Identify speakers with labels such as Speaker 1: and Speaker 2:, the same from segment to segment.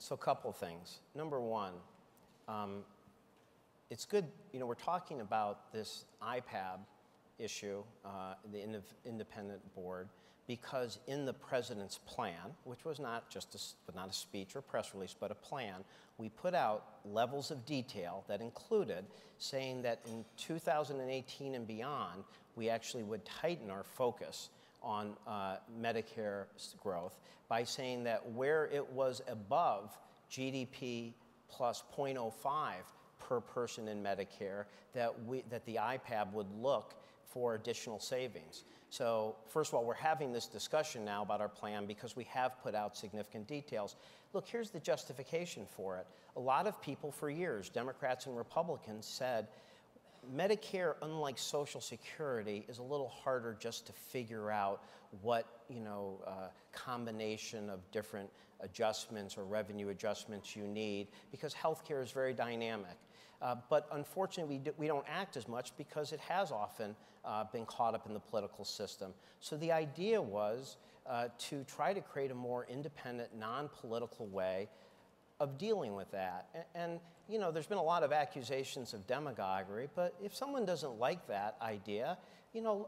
Speaker 1: So a couple things. Number one, it's good, we're talking about this IPAB issue, the independent board, because in the president's plan, which was not just not a speech or press release, but a plan, we put out levels of detail that included saying that in 2018 and beyond, we actually would tighten our focus on Medicare growth by saying that where it was above GDP plus 0.05 per person in Medicare, that the IPAB would look for additional savings. So first of all, we're having this discussion now about our plan because we have put out significant details. Look, here's the justification for it. A lot of people for years, Democrats and Republicans, said Medicare, unlike Social Security, is a little harder just to figure out what combination of different adjustments or revenue adjustments you need, because healthcare is very dynamic. But unfortunately, we don't act as much because it has often been caught up in the political system. So the idea was to try to create a more independent, non-political way of dealing with that. And there's been a lot of accusations of demagoguery, but if someone doesn't like that idea,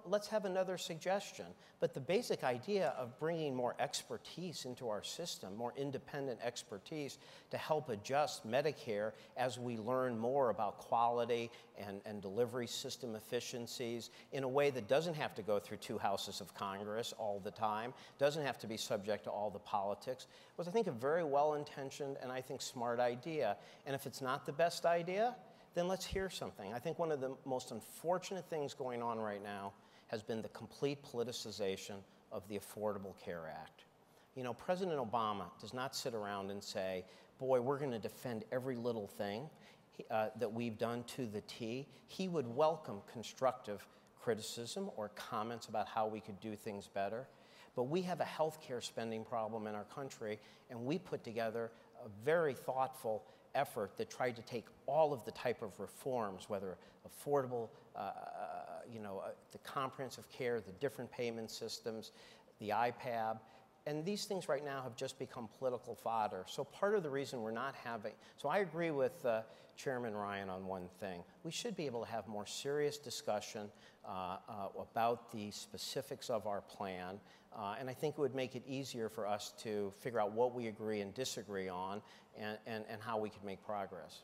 Speaker 1: let's have another suggestion. But the basic idea of bringing more expertise into our system, more independent expertise to help adjust Medicare as we learn more about quality and delivery system efficiencies in a way that doesn't have to go through two houses of Congress all the time, doesn't have to be subject to all the politics, was, I think, a very well-intentioned and, I think, smart idea. And if it's not the best idea, then let's hear something. I think one of the most unfortunate things going on right now has been the complete politicization of the Affordable Care Act. President Obama does not sit around and say, boy, we're going to defend every little thing that we've done to the T. He would welcome constructive criticism or comments about how we could do things better. But we have a health care spending problem in our country, and we put together a very thoughtful effort that tried to take all of the type of reforms, whether affordable, the comprehensive care, the different payment systems, the IPAB, and these things right now have just become political fodder. So part of the reason we're not having, so I agree with Chairman Ryan on one thing. We should be able to have more serious discussion about the specifics of our plan, and I think it would make it easier for us to figure out what we agree and disagree on and how we could make progress.